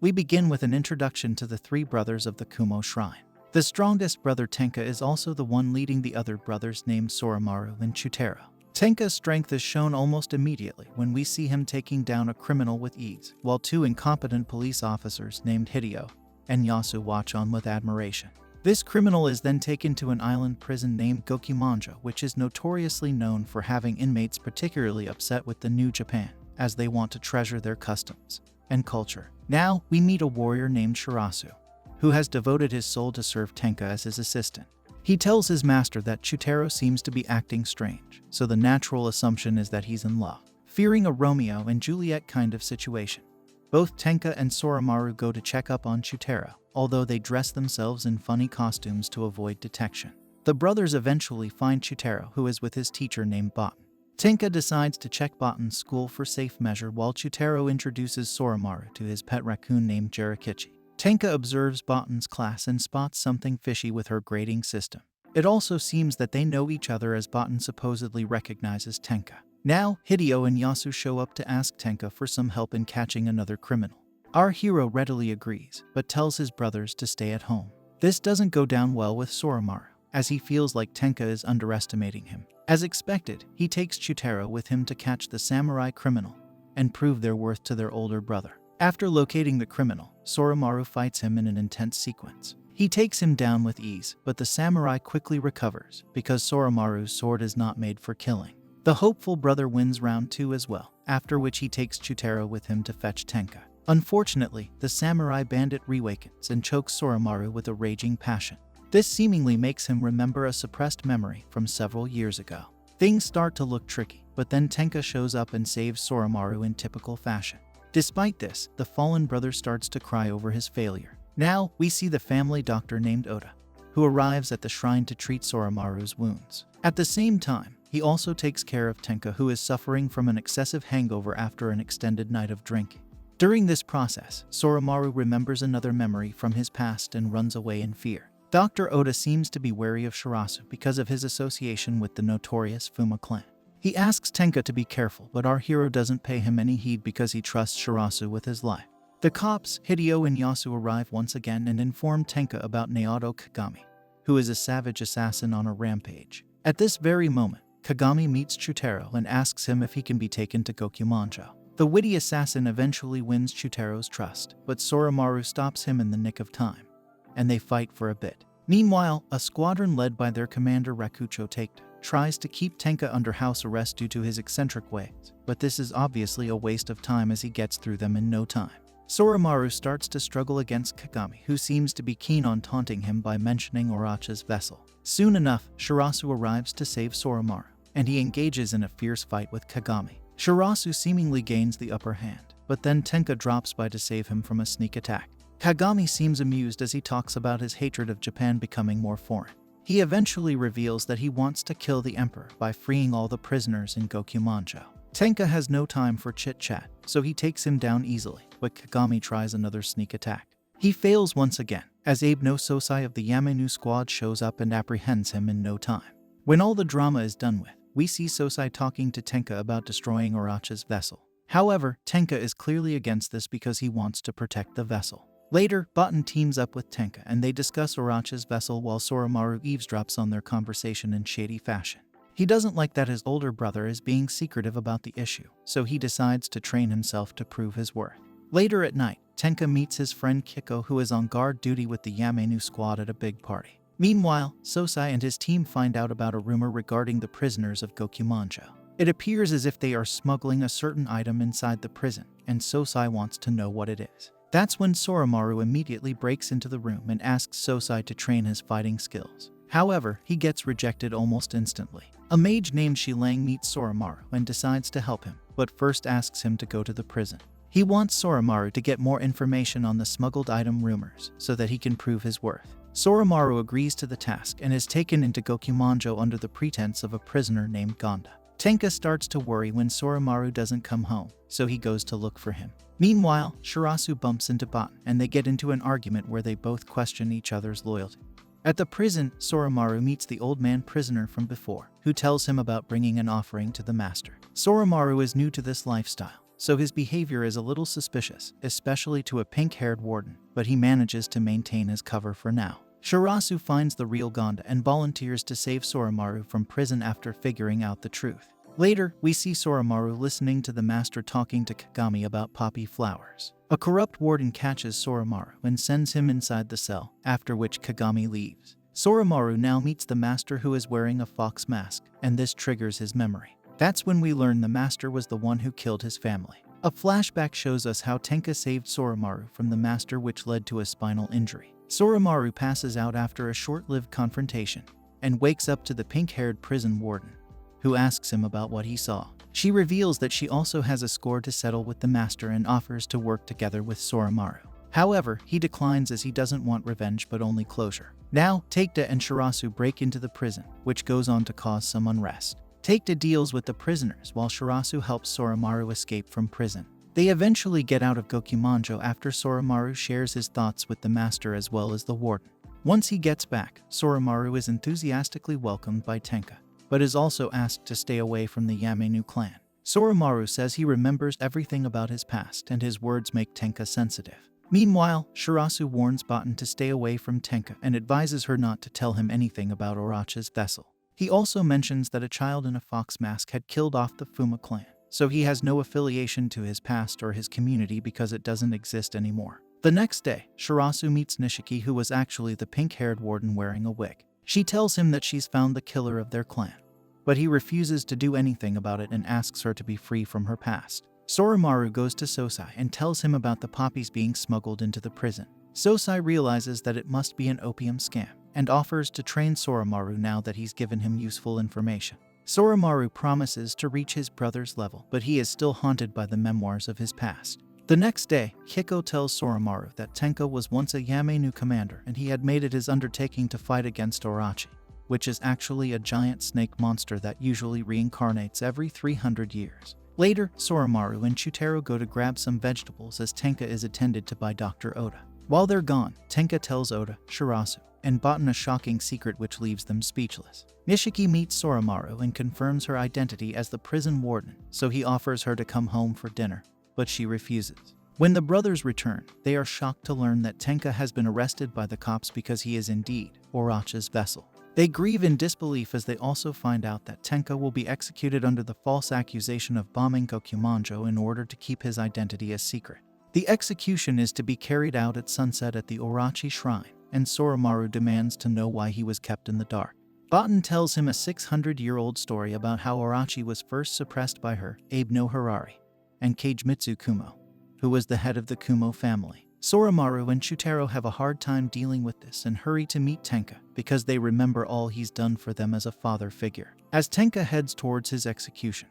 We begin with an introduction to the three brothers of the Kumo shrine. The strongest brother Tenka is also the one leading the other brothers named Soromaru and Chutaro. Tenka's strength is shown almost immediately when we see him taking down a criminal with ease, while two incompetent police officers named Hideo and Yasu watch on with admiration. This criminal is then taken to an island prison named Gokumanjo, which is notoriously known for having inmates particularly upset with the New Japan, as they want to treasure their customs and culture. Now, we meet a warrior named Shirasu, who has devoted his soul to serve Tenka as his assistant. He tells his master that Chutaro seems to be acting strange, so the natural assumption is that he's in love. Fearing a Romeo and Juliet kind of situation, both Tenka and Soromaru go to check up on Chutaro, although they dress themselves in funny costumes to avoid detection. The brothers eventually find Chutaro, who is with his teacher named Botan. Tenka decides to check Botan's school for safe measure, while Chutaro introduces Soromaru to his pet raccoon named Jirakichi. Tenka observes Botan's class and spots something fishy with her grading system. It also seems that they know each other, as Botan supposedly recognizes Tenka. Now, Hideo and Yasu show up to ask Tenka for some help in catching another criminal. Our hero readily agrees, but tells his brothers to stay at home. This doesn't go down well with Soromaru, as he feels like Tenka is underestimating him. As expected, he takes Chutaro with him to catch the samurai criminal and prove their worth to their older brother. After locating the criminal, Soromaru fights him in an intense sequence. He takes him down with ease, but the samurai quickly recovers because Soromaru's sword is not made for killing. The hopeful brother wins round 2 as well, after which he takes Chutaro with him to fetch Tenka. Unfortunately, the samurai bandit reawakens and chokes Soromaru with a raging passion. This seemingly makes him remember a suppressed memory from several years ago. Things start to look tricky, but then Tenka shows up and saves Soromaru in typical fashion. Despite this, the fallen brother starts to cry over his failure. Now, we see the family doctor named Oda, who arrives at the shrine to treat Soromaru's wounds. At the same time, he also takes care of Tenka, who is suffering from an excessive hangover after an extended night of drinking. During this process, Soromaru remembers another memory from his past and runs away in fear. Dr. Oda seems to be wary of Shirasu because of his association with the notorious Fuma clan. He asks Tenka to be careful, but our hero doesn't pay him any heed because he trusts Shirasu with his life. The cops, Hideo and Yasu, arrive once again and inform Tenka about Naoto Kagami, who is a savage assassin on a rampage. At this very moment, Kagami meets Chutaro and asks him if he can be taken to Gokumanjo. The witty assassin eventually wins Chutaro's trust, but Soromaru stops him in the nick of time, and they fight for a bit. Meanwhile, a squadron led by their commander Rakucho Takeda tries to keep Tenka under house arrest due to his eccentric ways, but this is obviously a waste of time as he gets through them in no time. Soromaru starts to struggle against Kagami, who seems to be keen on taunting him by mentioning Uracha's vessel. Soon enough, Shirasu arrives to save Soromaru, and he engages in a fierce fight with Kagami. Shirasu seemingly gains the upper hand, but then Tenka drops by to save him from a sneak attack. Kagami seems amused as he talks about his hatred of Japan becoming more foreign. He eventually reveals that he wants to kill the emperor by freeing all the prisoners in Gokumanjo. Tenka has no time for chit-chat, so he takes him down easily, but Kagami tries another sneak attack. He fails once again, as Abe no Sosai of the Yamanu squad shows up and apprehends him in no time. When all the drama is done with, we see Sosai talking to Tenka about destroying Uracha's vessel. However, Tenka is clearly against this because he wants to protect the vessel. Later, Botan teams up with Tenka and they discuss Uracha's vessel while Soromaru eavesdrops on their conversation in shady fashion. He doesn't like that his older brother is being secretive about the issue, so he decides to train himself to prove his worth. Later at night, Tenka meets his friend Kiko, who is on guard duty with the Yamanu squad at a big party. Meanwhile, Sosai and his team find out about a rumor regarding the prisoners of Gokumanjo. It appears as if they are smuggling a certain item inside the prison, and Sosai wants to know what it is. That's when Soromaru immediately breaks into the room and asks Sosai to train his fighting skills. However, he gets rejected almost instantly. A mage named Shilang meets Soromaru and decides to help him, but first asks him to go to the prison. He wants Soromaru to get more information on the smuggled item rumors so that he can prove his worth. Soromaru agrees to the task and is taken into Gokumanjo under the pretense of a prisoner named Gonda. Tenka starts to worry when Soromaru doesn't come home, so he goes to look for him. Meanwhile, Shirasu bumps into Botan and they get into an argument where they both question each other's loyalty. At the prison, Soromaru meets the old man prisoner from before, who tells him about bringing an offering to the master. Soromaru is new to this lifestyle, so his behavior is a little suspicious, especially to a pink-haired warden, but he manages to maintain his cover for now. Shirasu finds the real Gonda and volunteers to save Soromaru from prison after figuring out the truth. Later, we see Soromaru listening to the master talking to Kagami about poppy flowers. A corrupt warden catches Soromaru and sends him inside the cell, after which Kagami leaves. Soromaru now meets the master, who is wearing a fox mask, and this triggers his memory. That's when we learn the master was the one who killed his family. A flashback shows us how Tenka saved Soromaru from the master, which led to a spinal injury. Soromaru passes out after a short-lived confrontation and wakes up to the pink-haired prison warden, who asks him about what he saw. She reveals that she also has a score to settle with the master and offers to work together with Soromaru. However, he declines as he doesn't want revenge but only closure. Now, Takeda and Shirasu break into the prison, which goes on to cause some unrest. Takeda deals with the prisoners while Shirasu helps Soromaru escape from prison. They eventually get out of Gokumanjo after Soromaru shares his thoughts with the master as well as the warden. Once he gets back, Soromaru is enthusiastically welcomed by Tenka, but is also asked to stay away from the Yamenu clan. Soromaru says he remembers everything about his past and his words make Tenka sensitive. Meanwhile, Shirasu warns Baten to stay away from Tenka and advises her not to tell him anything about Orochi's vessel. He also mentions that a child in a fox mask had killed off the Fuma clan, so he has no affiliation to his past or his community because it doesn't exist anymore. The next day, Shirasu meets Nishiki, who was actually the pink-haired warden wearing a wig. She tells him that she's found the killer of their clan, but he refuses to do anything about it and asks her to be free from her past. Soromaru goes to Sosai and tells him about the poppies being smuggled into the prison. Sosai realizes that it must be an opium scam and offers to train Soromaru now that he's given him useful information. Soromaru promises to reach his brother's level, but he is still haunted by the memoirs of his past. The next day, Hiko tells Soromaru that Tenka was once a Yamenu commander and he had made it his undertaking to fight against Orochi, which is actually a giant snake monster that usually reincarnates every 300 years. Later, Soromaru and Chutaro go to grab some vegetables as Tenka is attended to by Dr. Oda. While they're gone, Tenka tells Oda, Shirasu, and Baten a shocking secret which leaves them speechless. Nishiki meets Soromaru and confirms her identity as the prison warden, so he offers her to come home for dinner, but she refuses. When the brothers return, they are shocked to learn that Tenka has been arrested by the cops because he is indeed Orochi's vessel. They grieve in disbelief as they also find out that Tenka will be executed under the false accusation of bombing Gokumanjo in order to keep his identity a secret. The execution is to be carried out at sunset at the Orochi shrine, and Soromaru demands to know why he was kept in the dark. Baten tells him a 600-year-old story about how Orochi was first suppressed by her, Abe no Harari, and Kagemitsu Kumo, who was the head of the Kumo family. Soromaru and Chutaro have a hard time dealing with this and hurry to meet Tenka because they remember all he's done for them as a father figure. As Tenka heads towards his execution,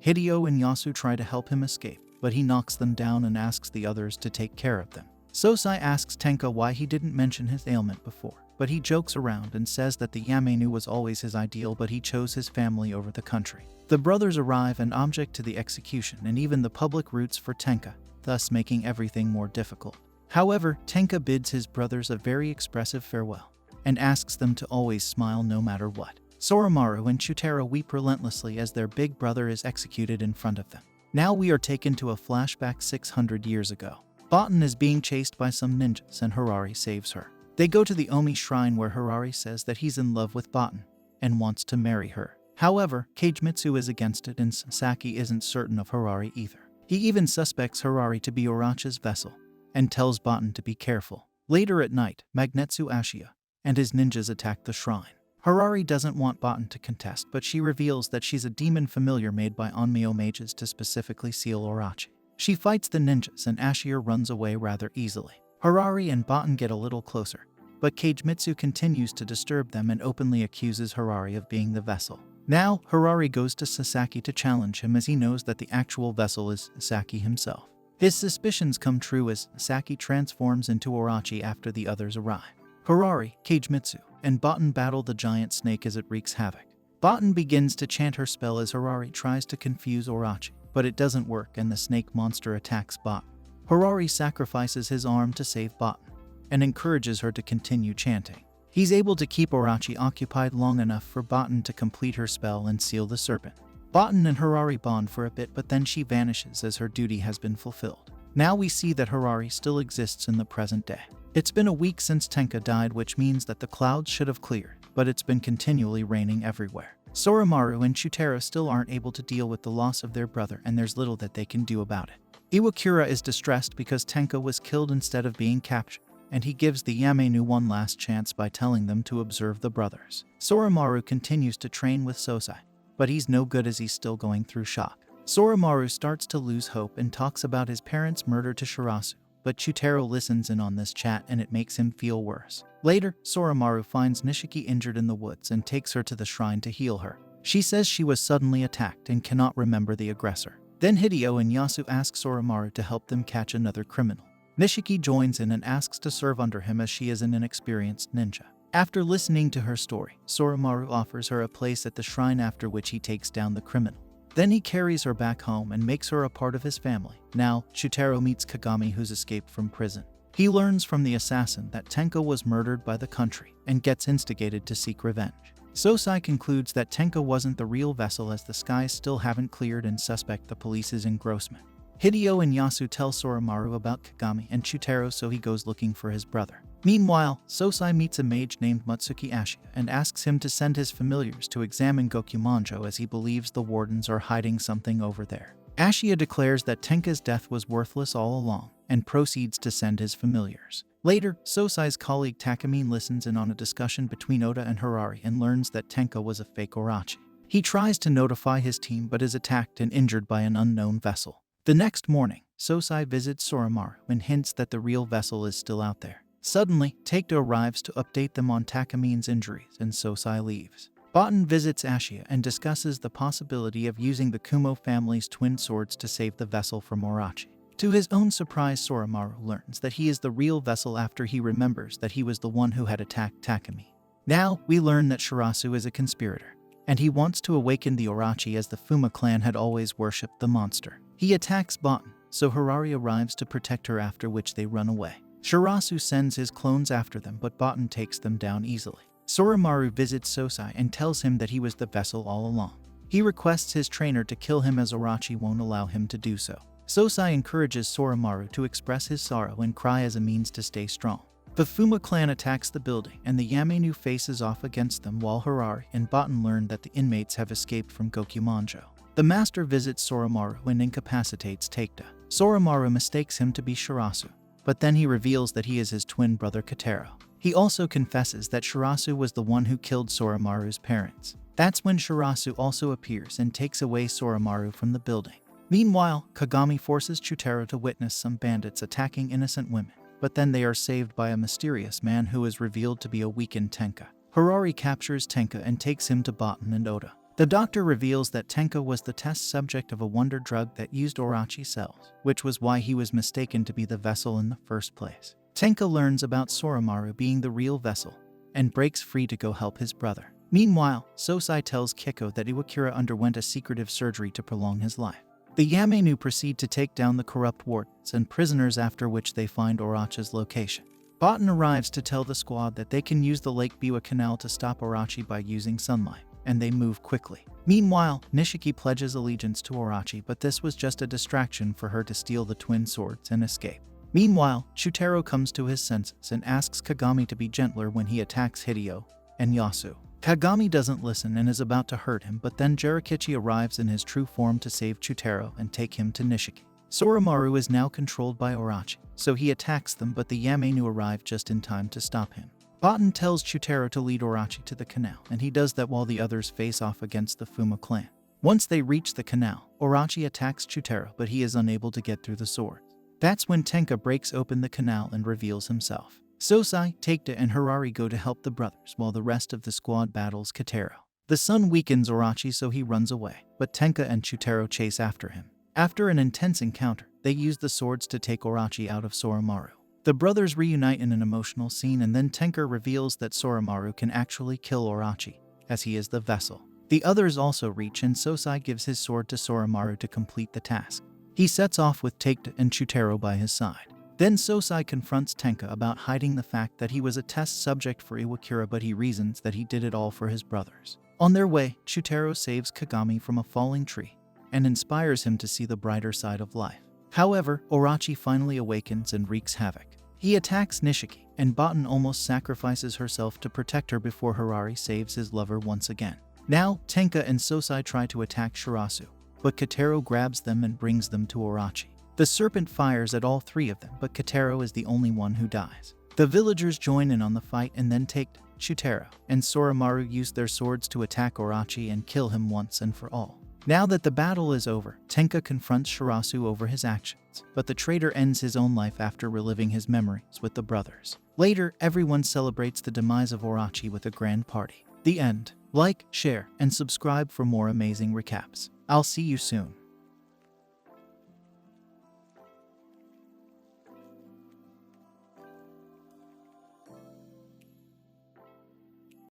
Hideo and Yasu try to help him escape, but he knocks them down and asks the others to take care of them. Sosai asks Tenka why he didn't mention his ailment before, but he jokes around and says that the Yamenu was always his ideal, but he chose his family over the country. The brothers arrive and object to the execution and even the public routes for Tenka, thus making everything more difficult. However, Tenka bids his brothers a very expressive farewell and asks them to always smile no matter what. Soromaru and Chutaro weep relentlessly as their big brother is executed in front of them. Now we are taken to a flashback 600 years ago. Baten is being chased by some ninjas and Harari saves her. They go to the Omi shrine where Harari says that he's in love with Baten and wants to marry her. However, Kagemitsu is against it and Sasaki isn't certain of Harari either. He even suspects Harari to be Orochi's vessel and tells Baten to be careful. Later at night, Magnetsu Ashia and his ninjas attack the shrine. Harari doesn't want Baten to contest, but she reveals that she's a demon familiar made by Onmyo mages to specifically seal Orochi. She fights the ninjas and Ashia runs away rather easily. Harari and Baten get a little closer, but Kagemitsu continues to disturb them and openly accuses Harari of being the vessel. Now, Harari goes to Sasaki to challenge him as he knows that the actual vessel is Sasaki himself. His suspicions come true as Sasaki transforms into Orochi after the others arrive. Harari, Kagemitsu, and Baten battle the giant snake as it wreaks havoc. Baten begins to chant her spell as Harari tries to confuse Orochi, but it doesn't work and the snake monster attacks Baten. Harari sacrifices his arm to save Baten and encourages her to continue chanting. He's able to keep Orochi occupied long enough for Baten to complete her spell and seal the serpent. Baten and Harari bond for a bit, but then she vanishes as her duty has been fulfilled. Now we see that Harari still exists in the present day. It's been a week since Tenka died, which means that the clouds should have cleared, but it's been continually raining everywhere. Soromaru and Chutaro still aren't able to deal with the loss of their brother, and there's little that they can do about it. Iwakura is distressed because Tenka was killed instead of being captured, and he gives the Yamenu one last chance by telling them to observe the brothers. Soromaru continues to train with Sosai, but he's no good as he's still going through shock. Soromaru starts to lose hope and talks about his parents' murder to Shirasu, but Chutaro listens in on this chat and it makes him feel worse. Later, Soromaru finds Nishiki injured in the woods and takes her to the shrine to heal her. She says she was suddenly attacked and cannot remember the aggressor. Then Hideo and Yasu ask Soromaru to help them catch another criminal. Nishiki joins in and asks to serve under him as she is an inexperienced ninja. After listening to her story, Soromaru offers her a place at the shrine, after which he takes down the criminal. Then he carries her back home and makes her a part of his family. Now, Chutaro meets Kagami, who's escaped from prison. He learns from the assassin that Tenka was murdered by the country and gets instigated to seek revenge. Sosai concludes that Tenka wasn't the real vessel as the skies still haven't cleared and suspect the police's engrossment. Hideo and Yasu tell Soromaru about Kagami and Chutaro, so he goes looking for his brother. Meanwhile, Sosai meets a mage named Matsuki Ashia and asks him to send his familiars to examine Gokumanjo as he believes the wardens are hiding something over there. Ashia declares that Tenka's death was worthless all along and proceeds to send his familiars. Later, Sosai's colleague Takamine listens in on a discussion between Oda and Harari and learns that Tenka was a fake Orochi. He tries to notify his team but is attacked and injured by an unknown vessel. The next morning, Sosai visits Soromaru and hints that the real vessel is still out there. Suddenly, Takeda arrives to update them on Takamine's injuries and Sosai leaves. Baten visits Ashia and discusses the possibility of using the Kumo family's twin swords to save the vessel from Orochi. To his own surprise, Soromaru learns that he is the real vessel after he remembers that he was the one who had attacked Takamine. Now, we learn that Shirasu is a conspirator, and he wants to awaken the Orochi as the Fuma clan had always worshipped the monster. He attacks Baten, so Harari arrives to protect her, after which they run away. Shirasu sends his clones after them, but Baten takes them down easily. Soromaru visits Sosai and tells him that he was the vessel all along. He requests his trainer to kill him as Orochi won't allow him to do so. Sosai encourages Soromaru to express his sorrow and cry as a means to stay strong. The Fuma clan attacks the building and the Yamenu faces off against them, while Harari and Baten learn that the inmates have escaped from Gokumanjo. The master visits Soromaru and incapacitates Takeda. Soromaru mistakes him to be Shirasu, but then he reveals that he is his twin brother Kotaro. He also confesses that Shirasu was the one who killed Soromaru's parents. That's when Shirasu also appears and takes away Soromaru from the building. Meanwhile, Kagami forces Chutaro to witness some bandits attacking innocent women, but then they are saved by a mysterious man who is revealed to be a weakened Tenka. Harari captures Tenka and takes him to Baten and Oda. The doctor reveals that Tenka was the test subject of a wonder drug that used Orochi cells, which was why he was mistaken to be the vessel in the first place. Tenka learns about Soromaru being the real vessel and breaks free to go help his brother. Meanwhile, Sosai tells Kiko that Iwakura underwent a secretive surgery to prolong his life. The Yamenu proceed to take down the corrupt wardens and prisoners, after which they find Orochi's location. Baten arrives to tell the squad that they can use the Lake Biwa Canal to stop Orochi by using sunlight, and they move quickly. Meanwhile, Nishiki pledges allegiance to Orochi, but this was just a distraction for her to steal the twin swords and escape. Meanwhile, Chutaro comes to his senses and asks Kagami to be gentler when he attacks Hideo and Yasu. Kagami doesn't listen and is about to hurt him, but then Jirakichi arrives in his true form to save Chutaro and take him to Nishiki. Soromaru is now controlled by Orochi, so he attacks them, but the Yamenu arrive just in time to stop him. Baten tells Chutaro to lead Orochi to the canal, and he does that while the others face off against the Fuma clan. Once they reach the canal, Orochi attacks Chutaro, but he is unable to get through the swords. That's when Tenka breaks open the canal and reveals himself. Sosai, Takeda, and Harari go to help the brothers while the rest of the squad battles Kotaro. The sun weakens Orochi, so he runs away, but Tenka and Chutaro chase after him. After an intense encounter, they use the swords to take Orochi out of Soromaru. The brothers reunite in an emotional scene, and then Tenka reveals that Soromaru can actually kill Orochi, as he is the vessel. The others also reach, and Sosai gives his sword to Soromaru to complete the task. He sets off with Takeda and Chutaro by his side. Then Sosai confronts Tenka about hiding the fact that he was a test subject for Iwakura, but he reasons that he did it all for his brothers. On their way, Chutaro saves Kagami from a falling tree and inspires him to see the brighter side of life. However, Orochi finally awakens and wreaks havoc. He attacks Nishiki, and Baten almost sacrifices herself to protect her before Harari saves his lover once again. Now, Tenka and Sosai try to attack Shirasu, but Kotaro grabs them and brings them to Orochi. The serpent fires at all three of them, but Kotaro is the only one who dies. The villagers join in on the fight and then take Chutaro, and Soromaru use their swords to attack Orochi and kill him once and for all. Now that the battle is over, Tenka confronts Shirasu over his actions, but the traitor ends his own life after reliving his memories with the brothers. Later, everyone celebrates the demise of Orochi with a grand party. The end. Like, share, and subscribe for more amazing recaps. I'll see you soon.